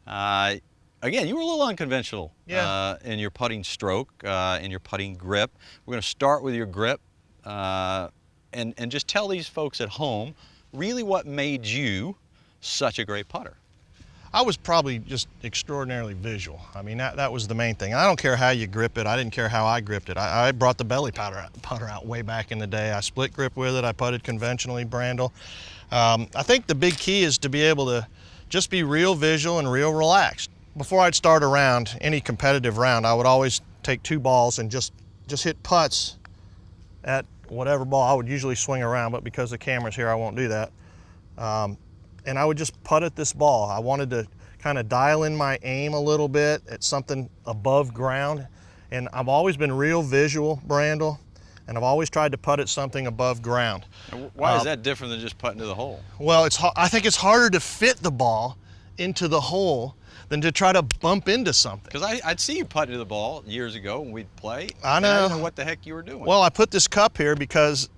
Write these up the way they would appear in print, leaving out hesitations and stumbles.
Again, you were a little unconventional in your putting stroke, in your putting grip. We're going to start with your grip and just tell these folks at home really what made you such a great putter. I was probably just extraordinarily visual. I mean, that was the main thing. I don't care how you grip it. I didn't care how I gripped it. I brought the belly putter out way back in the day. I split grip with it. I putted conventionally, Brandel. I think the big key is to be able to just be real visual and real relaxed. Before I'd start a round, any competitive round, I would always take 2 balls and just hit putts at whatever ball. I would usually swing around, but because the camera's here, I won't do that. And I would just putt at this ball. I wanted to kind of dial in my aim a little bit at something above ground. And I've always been real visual, Brandel, and I've always tried to putt at something above ground. Why is that different than just putting to the hole? Well, I think it's harder to fit the ball into the hole than to try to bump into something. Because I'd see you putting to the ball years ago when we'd play. I know. I didn't know what the heck you were doing. Well, I put this cup here because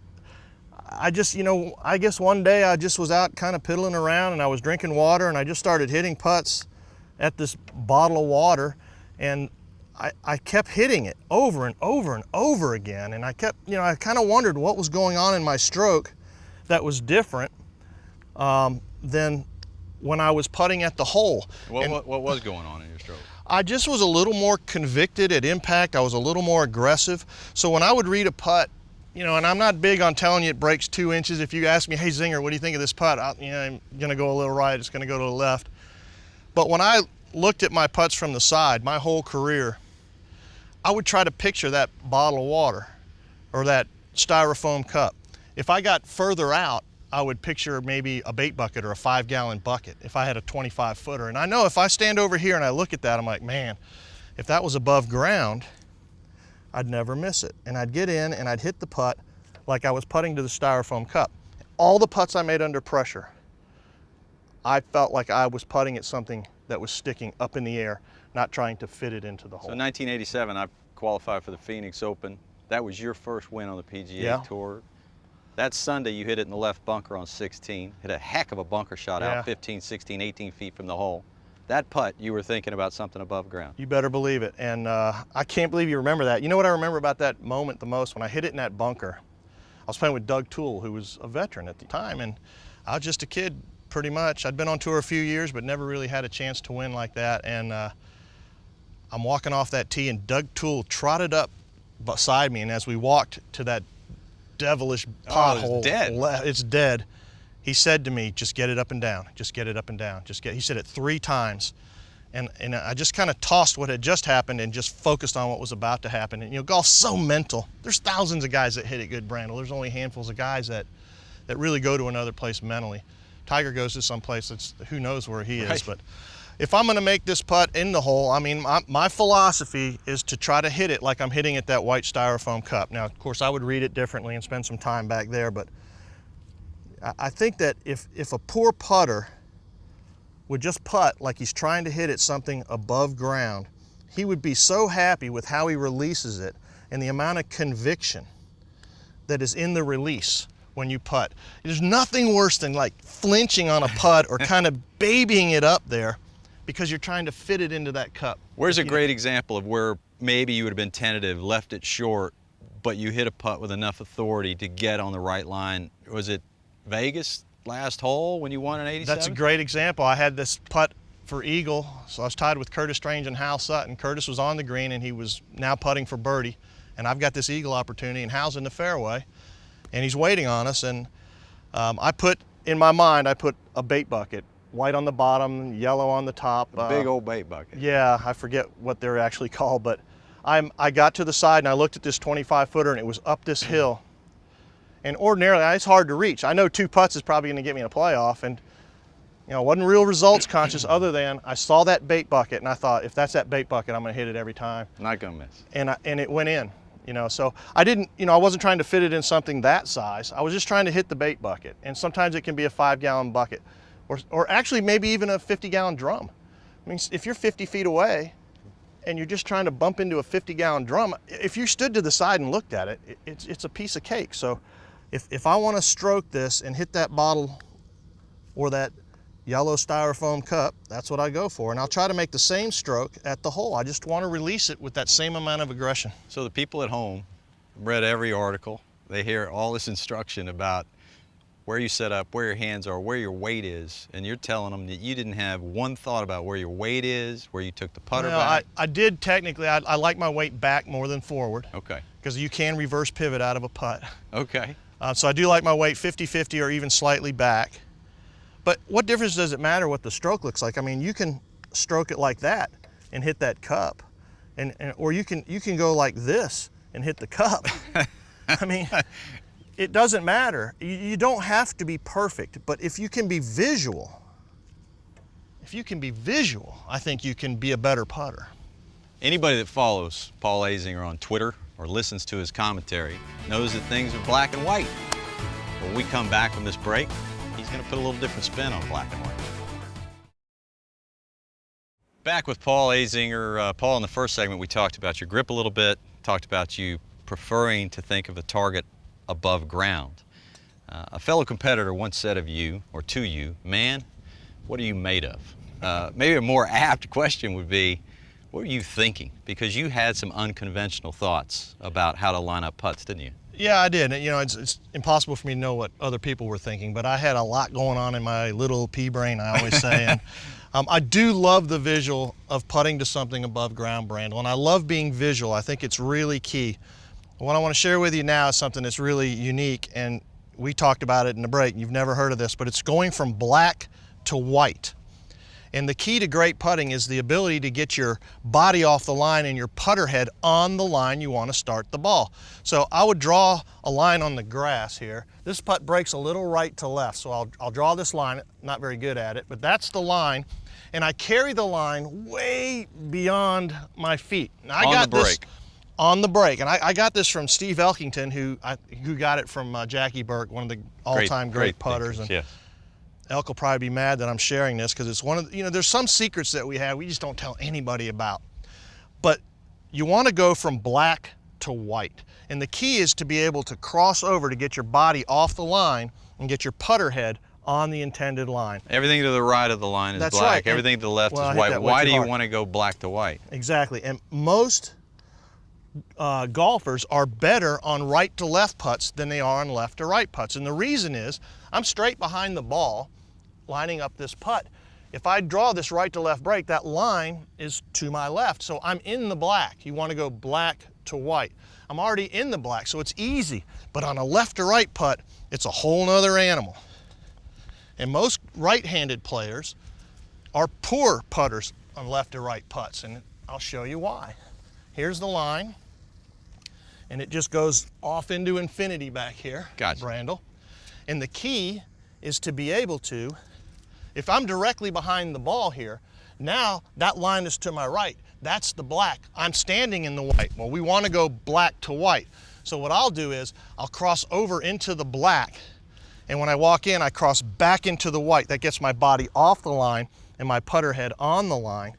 I just, I guess one day I just was out kind of piddling around and I was drinking water and I just started hitting putts at this bottle of water, and I kept hitting it over and over and over again, and I kept, I kind of wondered what was going on in my stroke that was different than when I was putting at the hole. What was going on in your stroke? I just was a little more convicted at impact. I was a little more aggressive. So when I would read a putt, and I'm not big on telling you it breaks 2 inches. If you ask me, hey Zinger, what do you think of this putt? I'm gonna go a little right, it's gonna go to the left. But when I looked at my putts from the side, my whole career, I would try to picture that bottle of water or that styrofoam cup. If I got further out, I would picture maybe a bait bucket or a 5-gallon bucket if I had a 25-footer. And I know if I stand over here and I look at that, I'm like, man, if that was above ground, I'd never miss it. And I'd get in and I'd hit the putt like I was putting to the styrofoam cup. All the putts I made under pressure, I felt like I was putting at something that was sticking up in the air, not trying to fit it into the hole. So in 1987, I qualified for the Phoenix Open. That was your first win on the PGA Tour. That Sunday, you hit it in the left bunker on 16, hit a heck of a bunker shot out 15, 16, 18 feet from the hole. That putt, you were thinking about something above ground. You better believe it. And I can't believe you remember that. You know what I remember about that moment the most? When I hit it in that bunker, I was playing with Doug Toole, who was a veteran at the time, and I was just a kid, pretty much. I'd been on tour a few years, but never really had a chance to win like that. And I'm walking off that tee, and Doug Toole trotted up beside me, and as we walked to that devilish pothole, it's dead. He said to me, just get it up and down, just get it up and down, he said it 3 times. And I just kind of tossed what had just happened and just focused on what was about to happen. And golf's so mental. There's thousands of guys that hit it good, Brandel. There's only handfuls of guys that really go to another place mentally. Tiger goes to some place that's, who knows where he is, but if I'm gonna make this putt in the hole, I mean, my philosophy is to try to hit it like I'm hitting at that white styrofoam cup. Now, of course, I would read it differently and spend some time back there, but I think that if a poor putter would just putt like he's trying to hit at something above ground, he would be so happy with how he releases it and the amount of conviction that is in the release when you putt. There's nothing worse than like flinching on a putt or kind of babying it up there because you're trying to fit it into that cup. Where's a great example of where maybe you would have been tentative, left it short, but you hit a putt with enough authority to get on the right line? Was it Vegas last hole when you won in '87? That's a great example. I had this putt for eagle, so I was tied with Curtis Strange and Hal Sutton. Curtis was on the green and he was now putting for birdie, and I've got this eagle opportunity and Hal's in the fairway and he's waiting on us, and in my mind I put a bait bucket, white on the bottom, yellow on the top. A big old bait bucket. Yeah, I forget what they're actually called, but I got to the side and I looked at this 25-footer and it was up this hill. And ordinarily, it's hard to reach. I know 2 putts is probably gonna get me in a playoff, and I wasn't real results conscious other than I saw that bait bucket and I thought, if that's that bait bucket, I'm gonna hit it every time. Not gonna miss. And it went in, so I didn't, I wasn't trying to fit it in something that size. I was just trying to hit the bait bucket. And sometimes it can be a 5-gallon bucket, or actually maybe even a 50-gallon drum. I mean, if you're 50 feet away and you're just trying to bump into a 50-gallon drum, if you stood to the side and looked at it, it's a piece of cake. So if I want to stroke this and hit that bottle or that yellow styrofoam cup, that's what I go for. And I'll try to make the same stroke at the hole. I just want to release it with that same amount of aggression. So the people at home read every article. They hear all this instruction about where you set up, where your hands are, where your weight is, and you're telling them that you didn't have one thought about where your weight is, where you took the putter back? I did technically. I like my weight back more than forward. Okay. Because you can reverse pivot out of a putt. Okay. So I do like my weight 50-50 or even slightly back. But what difference does it matter what the stroke looks like? I mean, you can stroke it like that and hit that cup, or you can go like this and hit the cup. I mean, it doesn't matter. You don't have to be perfect, but if you can be visual, I think you can be a better putter. Anybody that follows Paul Azinger on Twitter or listens to his commentary knows that things are black and white. When we come back from this break, he's going to put a little different spin on black and white. Back with Paul Azinger. Paul, in the first segment, we talked about your grip a little bit, talked about you preferring to think of the target above ground. A fellow competitor once said of you, or to you, man, what are you made of? Maybe a more apt question would be, what were you thinking? Because you had some unconventional thoughts about how to line up putts, didn't you? Yeah, I did. You know, it's impossible for me to know what other people were thinking, but I had a lot going on in my little pea brain, I always say. And I do love the visual of putting to something above ground, Brandel, and I love being visual. I think it's really key. What I want to share with you now is something that's really unique, and we talked about it in the break. You've never heard of this, but it's going from black to white. And the key to great putting is the ability to get your body off the line and your putter head on the line you want to start the ball. So I would draw a line on the grass here. This putt breaks a little right to left, so I'll draw this line. Not very good at it, but that's the line. And I carry the line way beyond my feet. Now, on the break. And I got this from Steve Elkington, who got it from Jackie Burke, one of the all-time great putters. And yes. Elk will probably be mad that I'm sharing this because it's one of the, there's some secrets that we have we just don't tell anybody about. But you want to go from black to white. And the key is to be able to cross over to get your body off the line and get your putter head on the intended line. Everything to the right of the line is That's black. right. Everything to the left is white. Why do you want to go black to white? Exactly. And most golfers are better on right to left putts than they are on left to right putts. And the reason is I'm straight behind the ball lining up this putt. If I draw this right to left break, that line is to my left. So I'm in the black. You want to go black to white. I'm already in the black, so it's easy. But on a left to right putt, it's a whole nother animal. And most right-handed players are poor putters on left to right putts, and I'll show you why. Here's the line, and it just goes off into infinity back here, gotcha. Brandel. And the key is to be able to, if I'm directly behind the ball here, now that line is to my right. That's the black. I'm standing in the white. Well, we want to go black to white. So what I'll do is I'll cross over into the black, and when I walk in, I cross back into the white. That gets my body off the line and my putter head on the line.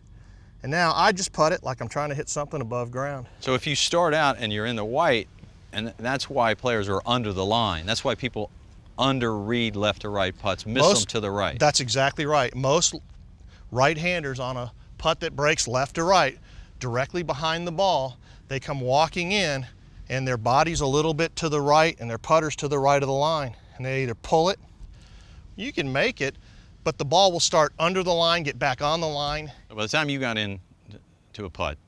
And now I just putt it like I'm trying to hit something above ground. So if you start out and you're in the white, and that's why players are under the line. That's why people under-read left to right putts, miss them to the right. That's exactly right. Most right-handers on a putt that breaks left to right, directly behind the ball, they come walking in and their body's a little bit to the right and their putter's to the right of the line. And they either pull it, you can make it, but the ball will start under the line, get back on the line. By the time you got in to a putt,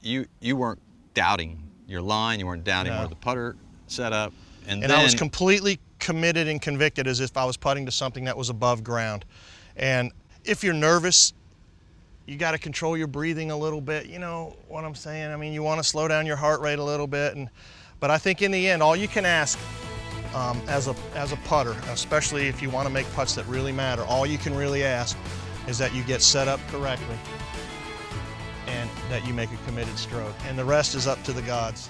you weren't doubting your line, you weren't doubting where the putter set up. And then I was completely committed and convicted as if I was putting to something that was above ground. And if you're nervous, you got to control your breathing a little bit. You know what I'm saying? I mean, you want to slow down your heart rate a little bit. But I think in the end, all you can ask as a putter, especially if you want to make putts that really matter, all you can really ask is that you get set up correctly and that you make a committed stroke. And the rest is up to the gods.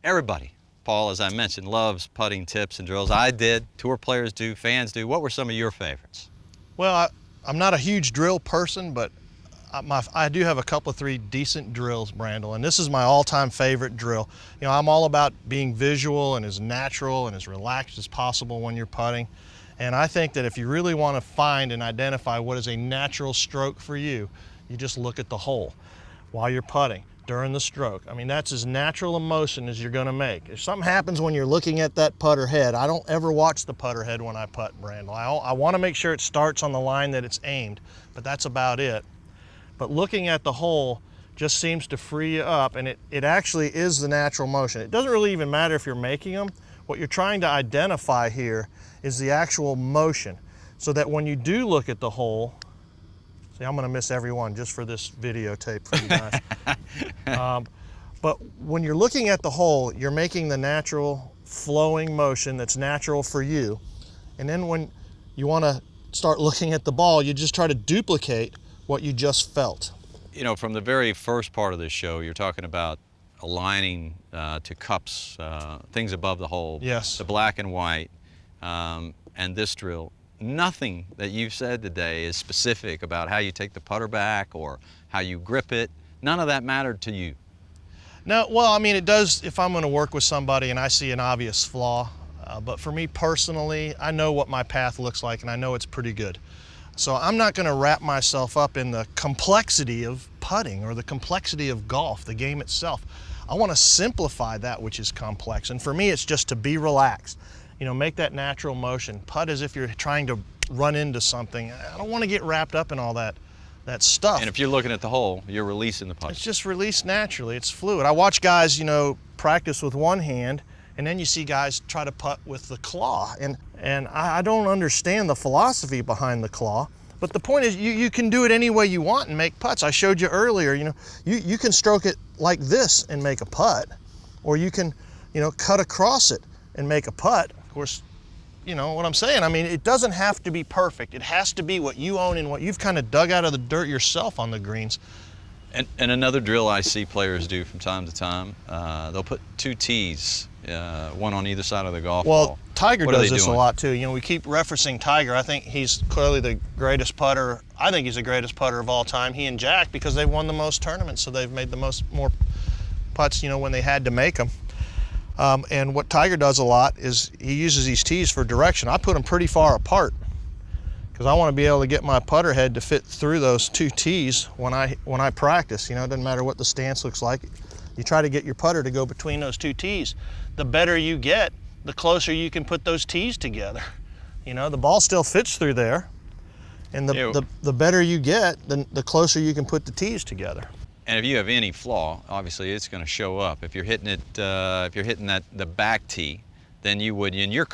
Everybody, Paul, as I mentioned, loves putting tips and drills. I did, tour players do, fans do. What were some of your favorites? Well, I'm not a huge drill person, but I do have a couple of 3 decent drills, Brandel, and this is my all-time favorite drill. You know, I'm all about being visual and as natural and as relaxed as possible when you're putting. And I think that if you really want to find and identify what is a natural stroke for you, you just look at the hole while you're putting during the stroke. I mean, that's as natural a motion as you're going to make. If something happens when you're looking at that putter head, I don't ever watch the putter head when I putt, Brandel. I want to make sure it starts on the line that it's aimed, but that's about it. But looking at the hole just seems to free you up, and it actually is the natural motion. It doesn't really even matter if you're making them. What you're trying to identify here is the actual motion, so that when you do look at the hole, see, I'm gonna miss every one just for this videotape for you guys. But when you're looking at the hole, you're making the natural flowing motion that's natural for you. And then when you wanna start looking at the ball, you just try to duplicate what you just felt. You know, from the very first part of this show, you're talking about aligning to cups, things above the hole, yes, the black and white, and this drill. Nothing that you've said today is specific about how you take the putter back or how you grip it. None of that mattered to you. No, well, I mean, it does if I'm going to work with somebody and I see an obvious flaw. But for me personally, I know what my path looks like, and I know it's pretty good. So I'm not going to wrap myself up in the complexity of putting or the complexity of golf, the game itself. I want to simplify that which is complex. And for me, it's just to be relaxed. You know, make that natural motion. Putt as if you're trying to run into something. I don't want to get wrapped up in all that stuff. And if you're looking at the hole, you're releasing the putt. It's just released naturally. It's fluid. I watch guys, you know, practice with one hand, and then you see guys try to putt with the claw. And I don't understand the philosophy behind the claw. But the point is, you can do it any way you want and make putts. I showed you earlier, you know, you can stroke it like this and make a putt, or you can, you know, cut across it and make a putt. Of course, you know what I'm saying. I mean, it doesn't have to be perfect. It has to be what you own and what you've kind of dug out of the dirt yourself on the greens. And another drill I see players do from time to time, they'll put two tees, one on either side of the golf ball. Well, Tiger does this a lot too. You know, we keep referencing Tiger. I think he's clearly the greatest putter. I think he's the greatest putter of all time. He and Jack, because they've won the most tournaments, so they've made the more putts, you know, when they had to make them. And what Tiger does a lot is he uses these tees for direction. I put them pretty far apart because I want to be able to get my putter head to fit through those two tees when I practice. You know, it doesn't matter what the stance looks like. You try to get your putter to go between those two tees. The better you get, the closer you can put those tees together. You know, the ball still fits through there, and the better you get, the closer you can put the tees together. And if you have any flaw, obviously it's going to show up. If you're hitting it, if you're hitting the back tee, then you would. And your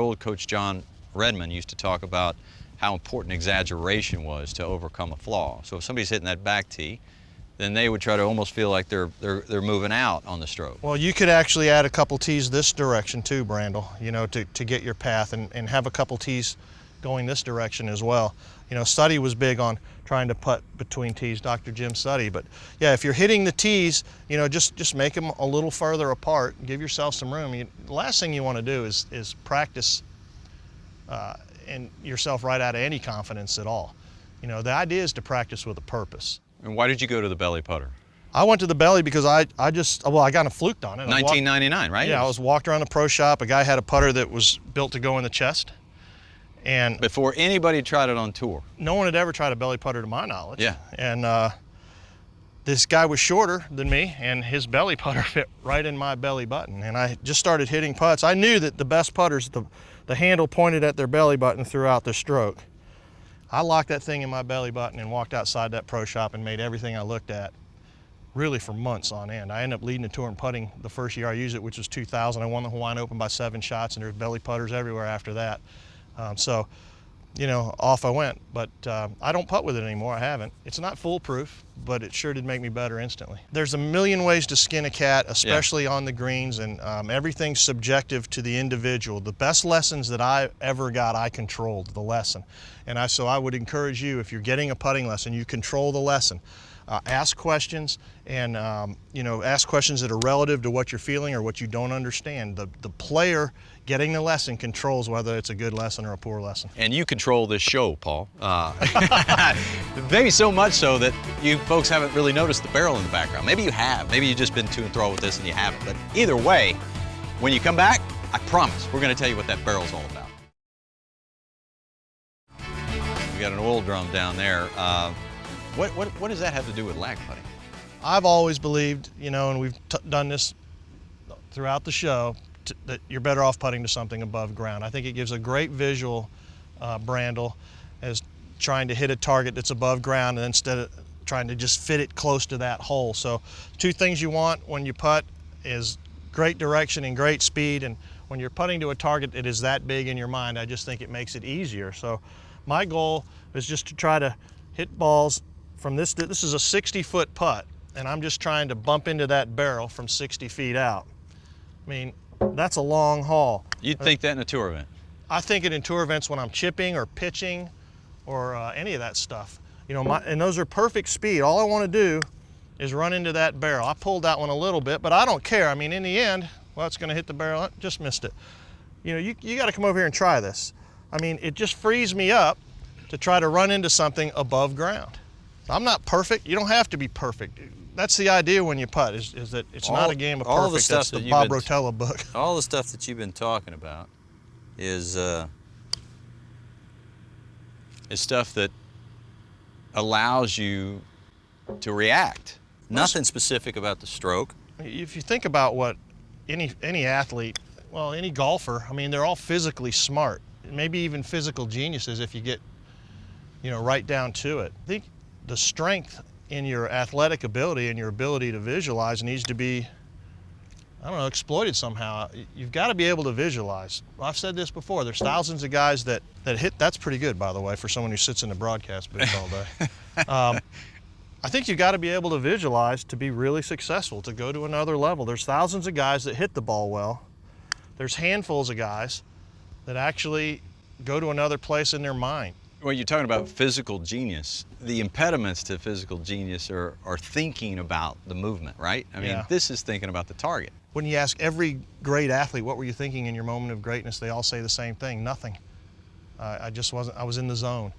old coach John Redmond used to talk about how important exaggeration was to overcome a flaw. So if somebody's hitting that back tee, then they would try to almost feel like they're moving out on the stroke. Well, you could actually add a couple tees this direction too, Brandel, you know, to get your path, and have a couple tees going this direction as well. You know, Studdy was big on trying to putt between tees, Dr. Jim Studdy. But yeah, if you're hitting the tees, you know, just make them a little further apart. Give yourself some room. The last thing you want to do is practice and yourself right out of any confidence at all. You know, the idea is to practice with a purpose. And why did you go to the belly putter? I went to the belly because I got a fluked on it. 1999, right? Yeah, I was walked around the pro shop. A guy had a putter that was built to go in the chest. And before anybody tried it on tour? No one had ever tried a belly putter to my knowledge. Yeah. And this guy was shorter than me, and his belly putter fit right in my belly button. And I just started hitting putts. I knew that the best putters, the handle pointed at their belly button throughout the stroke. I locked that thing in my belly button and walked outside that pro shop and made everything I looked at really for months on end. I ended up leading the tour in putting the first year I used it, which was 2000. I won the Hawaiian Open by 7 shots, and there's belly putters everywhere after that. So, you know, off I went. But I don't putt with it anymore. I haven't. It's not foolproof, but it sure did make me better instantly. There's a million ways to skin a cat, especially on the greens, and everything's subjective to the individual. The best lessons that I ever got, I controlled the lesson. And so I would encourage you, if you're getting a putting lesson, you control the lesson. Ask questions, and you know, ask questions that are relative to what you're feeling or what you don't understand. The player getting the lesson controls whether it's a good lesson or a poor lesson. And you control this show, Paul. Maybe so much so that you folks haven't really noticed the barrel in the background. Maybe you have. Maybe you've just been too enthralled with this and you haven't. But either way, when you come back, I promise we're going to tell you what that barrel's all about. We got an oil drum down there. What does that have to do with lag putting? I've always believed, you know, and we've done this throughout the show, that you're better off putting to something above ground. I think it gives a great visual, Brandel, as trying to hit a target that's above ground and instead of trying to just fit it close to that hole. So 2 things you want when you putt is great direction and great speed, and when you're putting to a target that is that big in your mind, I just think it makes it easier. So my goal is just to try to hit balls from this is a 60-foot putt, and I'm just trying to bump into that barrel from 60 feet out. I mean, that's a long haul. You'd think that in a tour event? I think it in tour events when I'm chipping or pitching or any of that stuff. You know, and those are perfect speed. All I want to do is run into that barrel. I pulled that one a little bit, but I don't care. I mean, in the end, well, it's going to hit the barrel. I just missed it. You know, you got to come over here and try this. I mean, it just frees me up to try to run into something above ground. I'm not perfect. You don't have to be perfect. That's the idea when you putt, is that it's not a game of perfect. That's the Bob Rotella book. All the stuff that you've been talking about is stuff that allows you to react. Nothing specific about the stroke. If you think about what any athlete, well, any golfer, I mean, they're all physically smart, maybe even physical geniuses if you get, you know, right down to it. I think the strength in your athletic ability and your ability to visualize needs to be, I don't know, exploited somehow. You've got to be able to visualize. Well, I've said this before, there's thousands of guys that hit, that's pretty good, by the way, for someone who sits in the broadcast booth all day. I think you've got to be able to visualize to be really successful, to go to another level. There's thousands of guys that hit the ball well. There's handfuls of guys that actually go to another place in their mind. Well, you're talking about physical genius. The impediments to physical genius are thinking about the movement, right? I mean, this is thinking about the target. When you ask every great athlete, what were you thinking in your moment of greatness? They all say the same thing, nothing. I was in the zone.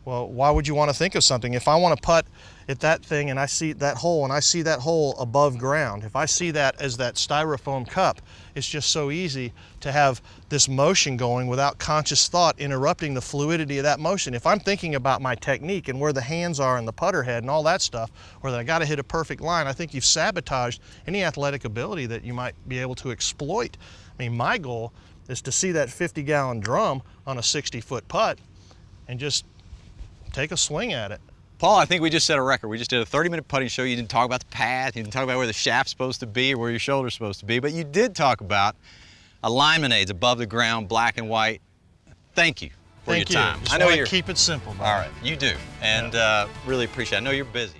Well, why would you want to think of something? If I want to putt at that thing and I see that hole and I see that hole above ground, if I see that as that styrofoam cup, it's just so easy to have this motion going without conscious thought interrupting the fluidity of that motion. If I'm thinking about my technique and where the hands are and the putter head and all that stuff, or that I got to hit a perfect line, I think you've sabotaged any athletic ability that you might be able to exploit. I mean, my goal is to see that 50-gallon drum on a 60-foot putt and just take a swing at it. Paul, I think we just set a record. We just did a 30-minute putting show. You didn't talk about the path. You didn't talk about where the shaft's supposed to be or where your shoulder's supposed to be, but you did talk about alignment aids above the ground, black and white. Thank you for your time. I know you keep it simple, Bob. All right, you do, and really appreciate it. I know you're busy.